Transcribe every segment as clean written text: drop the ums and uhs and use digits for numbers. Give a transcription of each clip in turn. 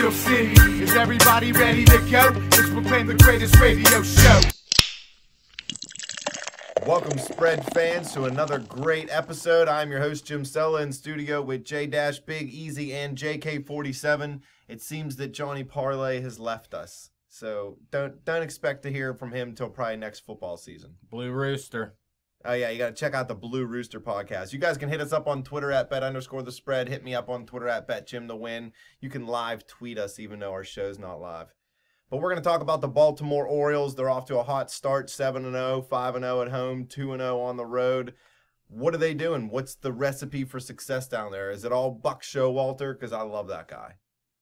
Steel City. Is everybody ready to go? Let's proclaim the greatest radio show. Welcome, spread fans, to another great episode. I'm your host, Jim Stella, in studio with J-Big Easy and JK47. It seems that Johnny Parlay has left us, so don't expect to hear from him until probably next football season. Blue Rooster. Oh, yeah, you got to check out the Blue Rooster podcast. You guys can hit us up on Twitter at bet_the_spread. Hit me up on Twitter at betjimthewin. You can live tweet us even though our show's not live. But we're going to talk about the Baltimore Orioles. They're off to a hot start, 7-0, 5-0 at home, 2-0 on the road. What are they doing? What's the recipe for success down there? Is it all Buck Showalter? Because I love that guy.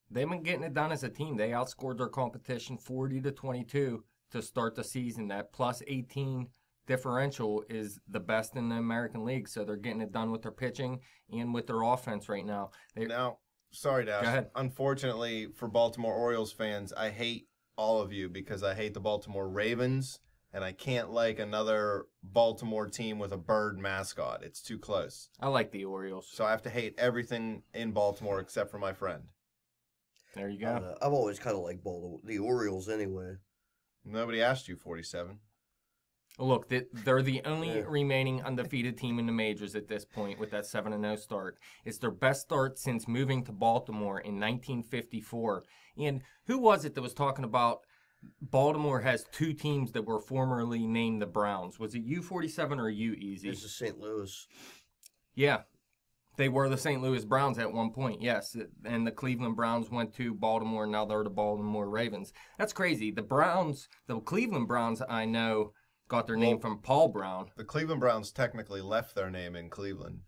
They've been getting it done as a team. They outscored their competition 40-22 to start the season. That plus 18 differential is the best in the American League. So they're getting it done with their pitching and with their offense right now. Sorry, Dash. Go ahead. Unfortunately for Baltimore Orioles fans, I hate all of you because I hate the Baltimore Ravens, and I can't like another Baltimore team with a bird mascot. It's too close. I like the Orioles. So I have to hate everything in Baltimore except for my friend. There you go. I've always kind of liked the Orioles anyway. Nobody asked you, 47. Look, they're the only remaining undefeated team in the majors at this point with that 7-0 start. It's their best start since moving to Baltimore in 1954. And who was it that was talking about Baltimore has two teams that were formerly named the Browns? Was it you, 47, or you, Easy? It's the St. Louis. Yeah. They were the St. Louis Browns at one point, yes. And the Cleveland Browns went to Baltimore, and now they're the Baltimore Ravens. That's crazy. The Cleveland Browns, I know, got their name from Paul Brown. The Cleveland Browns technically left their name in Cleveland.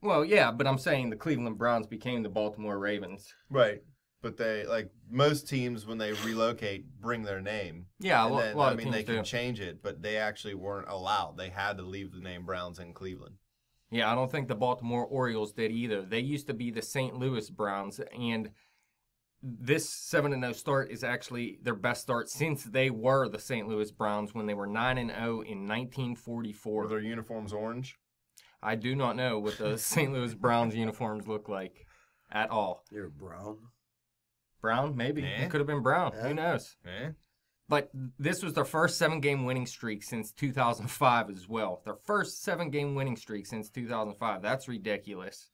Well, yeah, but I'm saying the Cleveland Browns became the Baltimore Ravens. Right. But they, like most teams, when they relocate, bring their name. Yeah, and then, a lot of they teams can do. change it, but they actually weren't allowed. They had to leave the name Browns in Cleveland. Yeah, I don't think the Baltimore Orioles did either. They used to be the St. Louis Browns, and this 7-0 start is actually their best start since they were the St. Louis Browns when they were 9-0 in 1944. Were their uniforms orange? I do not know what the St. Louis Browns uniforms look like at all. You're brown. Brown? Maybe. It could have been brown. Who knows? But this was their first 7-game winning streak since 2005 as well. Their first 7-game winning streak since 2005. That's ridiculous.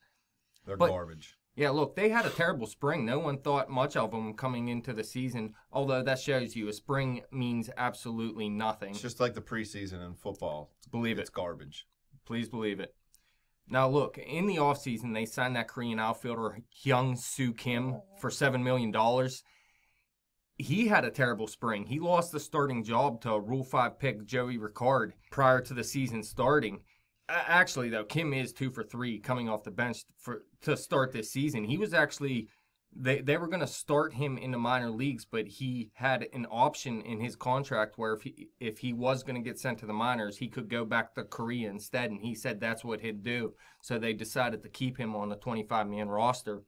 They're garbage. Yeah, look, they had a terrible spring. No one thought much of them coming into the season, although that shows you a spring means absolutely nothing. It's just like the preseason in football. Believe it. It's garbage. Please believe it. Now, look, in the offseason, they signed that Korean outfielder, Hyung-Soo Kim, for $7 million. He had a terrible spring. He lost the starting job to Rule 5 pick Joey Ricard prior to the season starting. Actually, though, Kim is 2 for 3 coming off the bench to start this season. He was actually, they were going to start him in the minor leagues, but he had an option in his contract where if he was going to get sent to the minors, he could go back to Korea instead, and he said that's what he'd do. So they decided to keep him on the 25-man roster.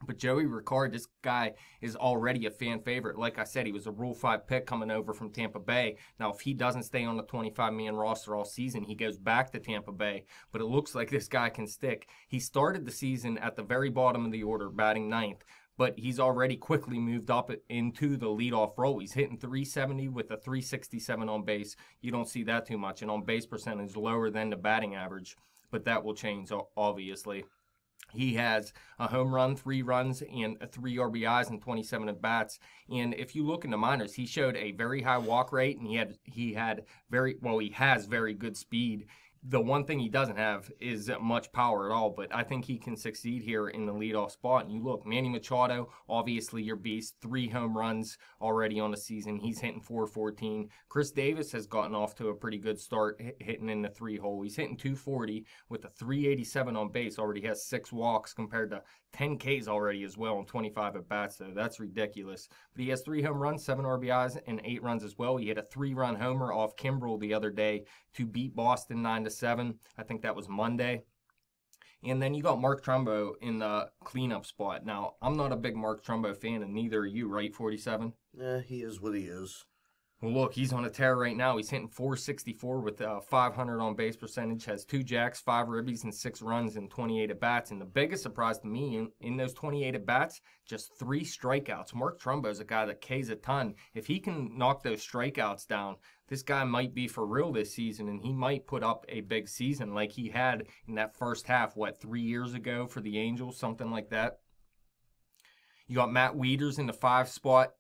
But Joey Ricard, this guy is already a fan favorite. Like I said, he was a Rule 5 pick coming over from Tampa Bay. Now, if he doesn't stay on the 25-man roster all season, he goes back to Tampa Bay. But it looks like this guy can stick. He started the season at the very bottom of the order, batting 9th. But he's already quickly moved up into the leadoff role. He's hitting 370 with a 367 on base. You don't see that too much. And on base percentage lower than the batting average. But that will change, obviously. He has a home run, 3 runs, and 3 RBIs and 27 at-bats. And if you look in the minors, he showed a very high walk rate, and he has very good speed. The one thing he doesn't have is much power at all, but I think he can succeed here in the leadoff spot. And you look, Manny Machado, obviously your beast, 3 home runs already on the season. He's hitting .414. Chris Davis has gotten off to a pretty good start, hitting in the 3-hole. He's hitting .240 with a 387 on base. Already has 6 walks compared to 10 Ks already as well and 25 at-bats, so that's ridiculous. But he has 3 home runs, 7 RBIs, and 8 runs as well. He hit a 3-run homer off Kimbrel the other day to beat Boston 9-7. I think that was Monday. And then you got Mark Trumbo in the cleanup spot. Now, I'm not a big Mark Trumbo fan, and neither are you, right, 47? Yeah, he is what he is. Well, look, he's on a tear right now. He's hitting .464 with 500 on base percentage, has 2 jacks, 5 ribbies, and 6 runs in 28 at-bats. And the biggest surprise to me, in those 28 at-bats, just 3 strikeouts. Mark Trumbo's a guy that K's a ton. If he can knock those strikeouts down, this guy might be for real this season, and he might put up a big season like he had in that first half, 3 years ago for the Angels, something like that. You got Matt Wieters in the 5 spot.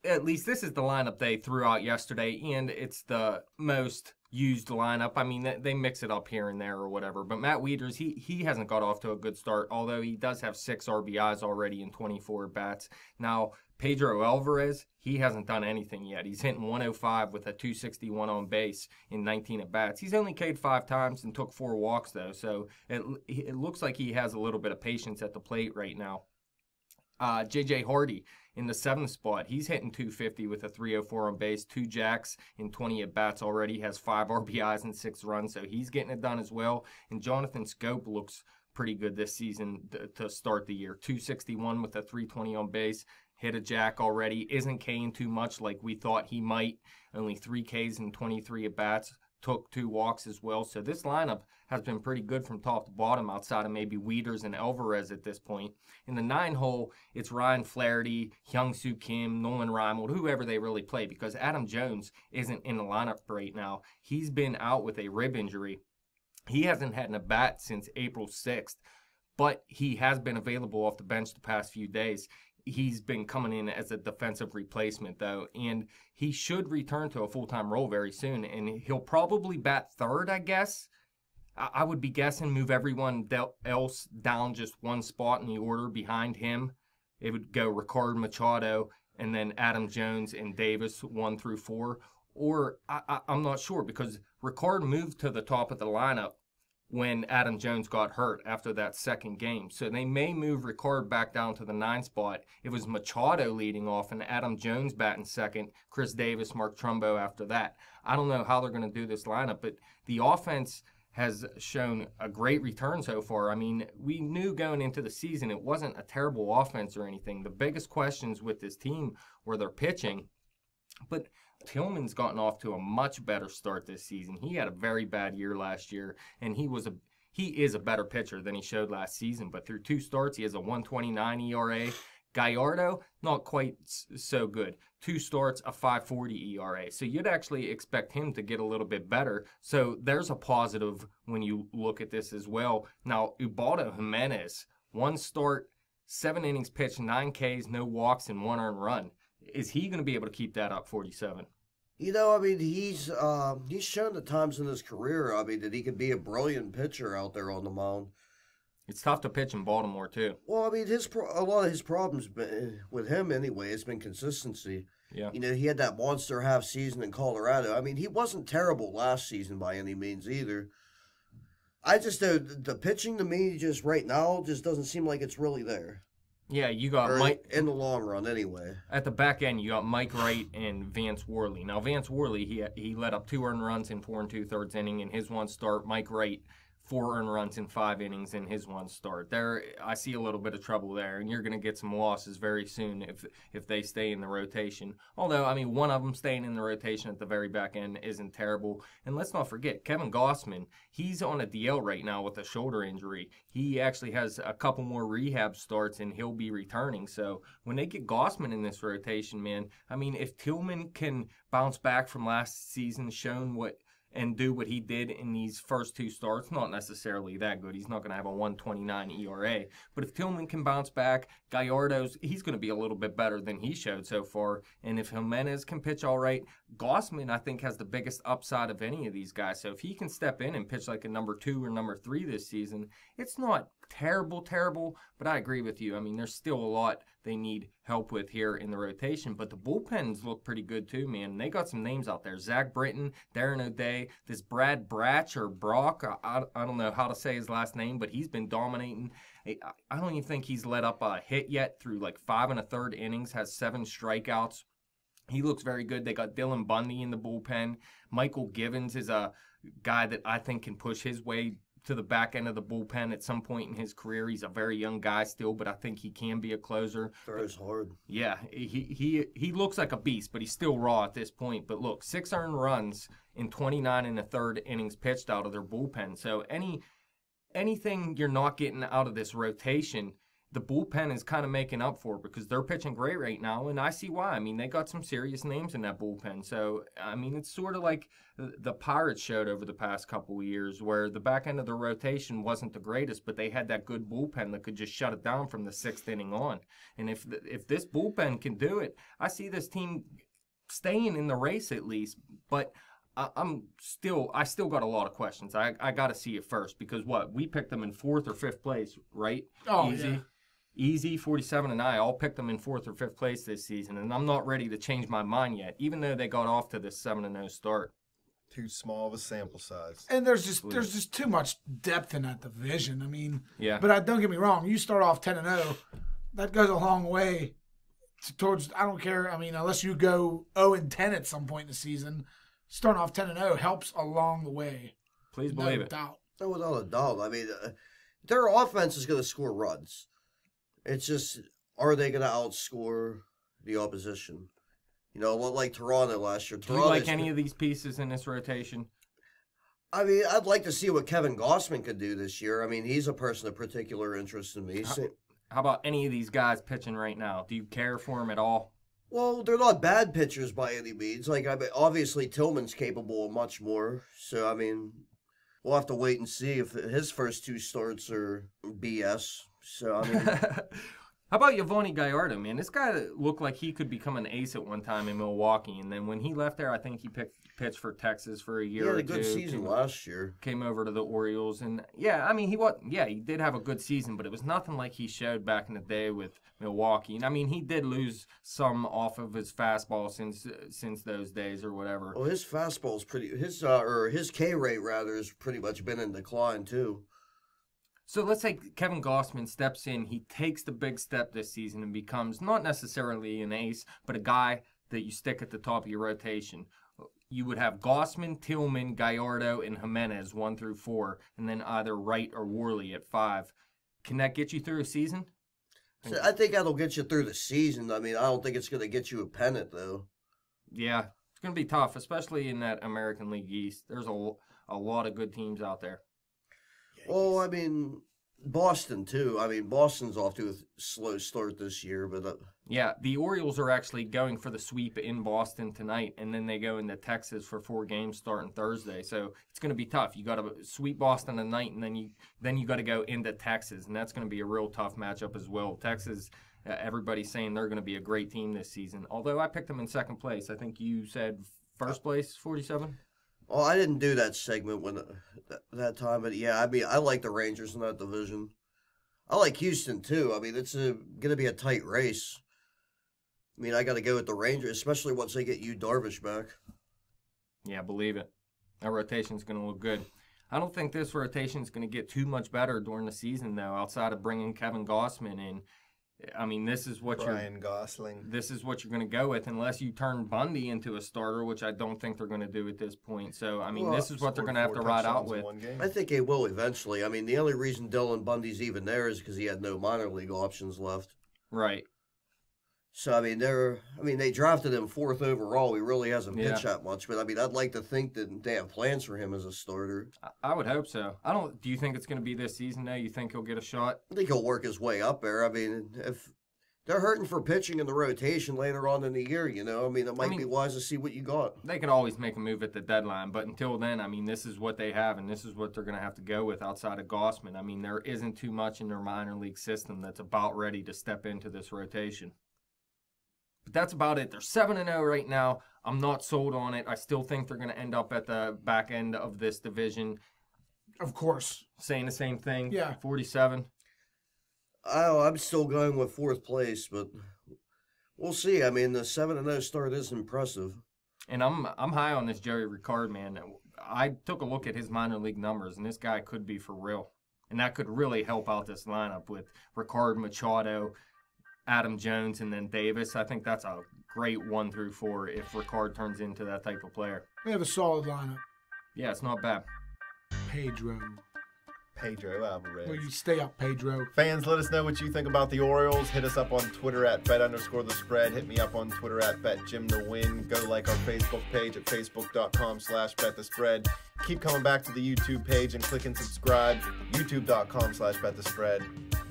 At least this is the lineup they threw out yesterday, and it's the most used lineup. I mean, they mix it up here and there or whatever. But Matt Wieters, he hasn't got off to a good start, although he does have 6 RBIs already in 24 at-bats. Now, Pedro Alvarez, he hasn't done anything yet. He's hitting 105 with a 261 on base in 19 at-bats. He's only K'd 5 times and took 4 walks, though, so it looks like he has a little bit of patience at the plate right now. J.J. Hardy in the 7th spot. He's hitting 250 with a 304 on base, 2 jacks in 20 at-bats already, has 5 RBIs and 6 runs, so he's getting it done as well. And Jonathan Scope looks pretty good this season to start the year. 261 with a 320 on base, hit a jack already, isn't K'ing too much like we thought he might. Only 3 Ks in 23 at-bats. Took 2 walks as well. So this lineup has been pretty good from top to bottom outside of maybe Wieters and Alvarez at this point. In the 9 hole, it's Ryan Flaherty, Hyung-Soo Kim, Nolan Reimold, whoever they really play, because Adam Jones isn't in the lineup right now. He's been out with a rib injury. He hasn't had an at-bat since April 6th, but he has been available off the bench the past few days. He's been coming in as a defensive replacement, though, and he should return to a full-time role very soon, and he'll probably bat 3rd, I guess. I would be guessing move everyone else down just 1 spot in the order behind him. It would go Ricard Machado and then Adam Jones and Davis 1 through 4. Or I'm not sure, because Ricard moved to the top of the lineup when Adam Jones got hurt after that 2nd game. So they may move Ricard back down to the 9 spot. It was Machado leading off and Adam Jones batting 2nd, Chris Davis, Mark Trumbo after that. I don't know how they're going to do this lineup, but the offense has shown a great return so far. I mean, we knew going into the season it wasn't a terrible offense or anything. The biggest questions with this team were their pitching, but Tillman's gotten off to a much better start this season. He had a very bad year last year, and he is a better pitcher than he showed last season. But through 2 starts, he has a 1.29 ERA. Gallardo, not quite so good. 2 starts, a 5.40 ERA. So you'd actually expect him to get a little bit better. So there's a positive when you look at this as well. Now, Ubaldo Jimenez, 1 start, 7 innings pitched, 9 Ks, no walks, and 1 earned run. Is he going to be able to keep that up, 47? You know, I mean, he's shown at times in his career, I mean, that he can be a brilliant pitcher out there on the mound. It's tough to pitch in Baltimore, too. Well, I mean, a lot of his problems with him, anyway, has been consistency. Yeah. You know, he had that monster half season in Colorado. I mean, he wasn't terrible last season by any means either. I just, the pitching to me just right now just doesn't seem like it's really there. Yeah, you got Mike in the long run, anyway. At the back end, you got Mike Wright and Vance Worley. Now, Vance Worley, he let up 2 earned runs in 4 2/3 inning in his 1 start. Mike Wright, 4 earned runs in 5 innings in his 1 start. There, I see a little bit of trouble there, and you're going to get some losses very soon if they stay in the rotation. Although, I mean, one of them staying in the rotation at the very back end isn't terrible. And let's not forget, Kevin Gausman, he's on a DL right now with a shoulder injury. He actually has a couple more rehab starts, and he'll be returning. So when they get Gausman in this rotation, man, I mean, if Tillman can bounce back from last season, and do what he did in these first 2 starts, not necessarily that good. He's not going to have a 1.29 ERA. But if Tillman can bounce back, he's going to be a little bit better than he showed so far. And if Jimenez can pitch all right, Gausman, I think, has the biggest upside of any of these guys. So if he can step in and pitch like a number 2 or number 3 this season, it's not terrible, but I agree with you. I mean, there's still a lot they need help with here in the rotation, but the bullpens look pretty good too, man. They got some names out there. Zach Britton, Darren O'Day, this Brad Brach or Brock, I don't know how to say his last name, but he's been dominating. I don't even think he's let up a hit yet through like 5 1/3 innings, has 7 strikeouts. He looks very good. They got Dylan Bundy in the bullpen. Michael Givens is a guy that I think can push his way to the back end of the bullpen at some point in his career. He's a very young guy still, but I think he can be a closer. Throws hard. Yeah, he looks like a beast, but he's still raw at this point. But look, 6 earned runs in 29 and a third innings pitched out of their bullpen. So anything you're not getting out of this rotation, the bullpen is kind of making up for, because they're pitching great right now, and I see why. I mean, they got some serious names in that bullpen. So, I mean, it's sort of like the Pirates showed over the past couple of years, where the back end of the rotation wasn't the greatest, but they had that good bullpen that could just shut it down from the 6th inning on. And if this bullpen can do it, I see this team staying in the race at least. But I still got a lot of questions. I got to see it first, because we picked them in 4th or 5th place, right? Oh, Easy. yeah. Easy, 47 and I all picked them in 4th or 5th place this season, and I'm not ready to change my mind yet, even though they got off to this 7-0 start. Too small of a sample size. And there's just too much depth in that division. I mean, Yeah. But don't get me wrong. You start off 10-0, that goes a long way towards. I don't care. I mean, unless you go 0-10 at some point in the season, starting off 10-0 helps along the way. Please believe it. Doubt. No, without a doubt. I mean, their offense is going to score runs. It's just, are they going to outscore the opposition? You know, like Toronto last year. Do you like any of these pieces in this rotation? I mean, I'd like to see what Kevin Gossman could do this year. I mean, he's a person of particular interest in me. How about any of these guys pitching right now? Do you care for them at all? Well, they're not bad pitchers by any means. Like, I mean, obviously Tillman's capable of much more. So, I mean, we'll have to wait and see if his first 2 starts are BS. So, I mean, How about Yovani Gallardo, man? This guy looked like he could become an ace at one time in Milwaukee, and then when he left there, I think he pitched for Texas for a year he or had two. a good season last year. Came over to the Orioles, and yeah, I mean, he did have a good season, but it was nothing like he showed back in the day with Milwaukee. And I mean, he did lose some off of his fastball since those days or whatever. Well, his fastball's his K rate rather has pretty much been in decline too. So let's say Kevin Gossman steps in. He takes the big step this season and becomes not necessarily an ace, but a guy that you stick at the top of your rotation. You would have Gossman, Tillman, Gallardo, and Jimenez 1 through 4, and then either Wright or Worley at 5. Can that get you through a season? So I think that'll get you through the season. I mean, I don't think it's going to get you a pennant, though. Yeah, it's going to be tough, especially in that American League East. There's a lot of good teams out there. Well, I mean, Boston, too. I mean, Boston's off to a slow start this year, but... Yeah, the Orioles are actually going for the sweep in Boston tonight, and then they go into Texas for 4 games starting Thursday. So it's going to be tough. You got to sweep Boston tonight, and then you got to go into Texas, and that's going to be a real tough matchup as well. Texas, everybody's saying they're going to be a great team this season. Although I picked them in 2nd place. I think you said 1st place, 47? Well, I didn't do that segment when that time, but yeah, I mean, I like the Rangers in that division. I like Houston, too. I mean, it's going to be a tight race. I mean, I got to go with the Rangers, especially once they get Darvish back. Yeah, believe it. That rotation's going to look good. I don't think this rotation's going to get too much better during the season, though, outside of bringing Kevin Gossman in. I mean, this is what Ryan Gosling. This is what you're going to go with, unless you turn Bundy into a starter, which I don't think they're going to do at this point. So, I mean, this is what they're going to have to ride out with. I think they will eventually. I mean, the only reason Dylan Bundy's even there is because he had no minor league options left. Right. So, I mean, they drafted him 4th overall. He really hasn't pitched that much. But, I mean, I'd like to think that they have plans for him as a starter. I would hope so. Do you think it's going to be this season, though? You think he'll get a shot? I think he'll work his way up there. I mean, if they're hurting for pitching in the rotation later on in the year, you know, I mean, it might be wise to see what you got. They could always make a move at the deadline. But until then, I mean, this is what they have, and this is what they're going to have to go with outside of Gossman. I mean, there isn't too much in their minor league system that's about ready to step into this rotation. But that's about it. They're 7-0 right now. I'm not sold on it. I still think they're going to end up at the back end of this division. Of course. Saying the same thing. Yeah. 47. I'm still going with 4th place, but we'll see. I mean, the 7-0 start is impressive. And I'm high on this Joey Ricard, man. I took a look at his minor league numbers, and this guy could be for real. And that could really help out this lineup with Ricard, Machado, Adam Jones, and then Davis. I think that's a great 1 through 4 if Ricard turns into that type of player. We have a solid lineup. Yeah, it's not bad. Pedro, Pedro Alvarez. Well, you stay up, Pedro. Fans, let us know what you think about the Orioles. Hit us up on Twitter at bet_the_spread. Hit me up on Twitter at betjimthewin. Go like our Facebook page at facebook.com/betthespread. Keep coming back to the YouTube page and click and subscribe. youtube.com/betthespread.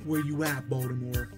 Where you at, Baltimore?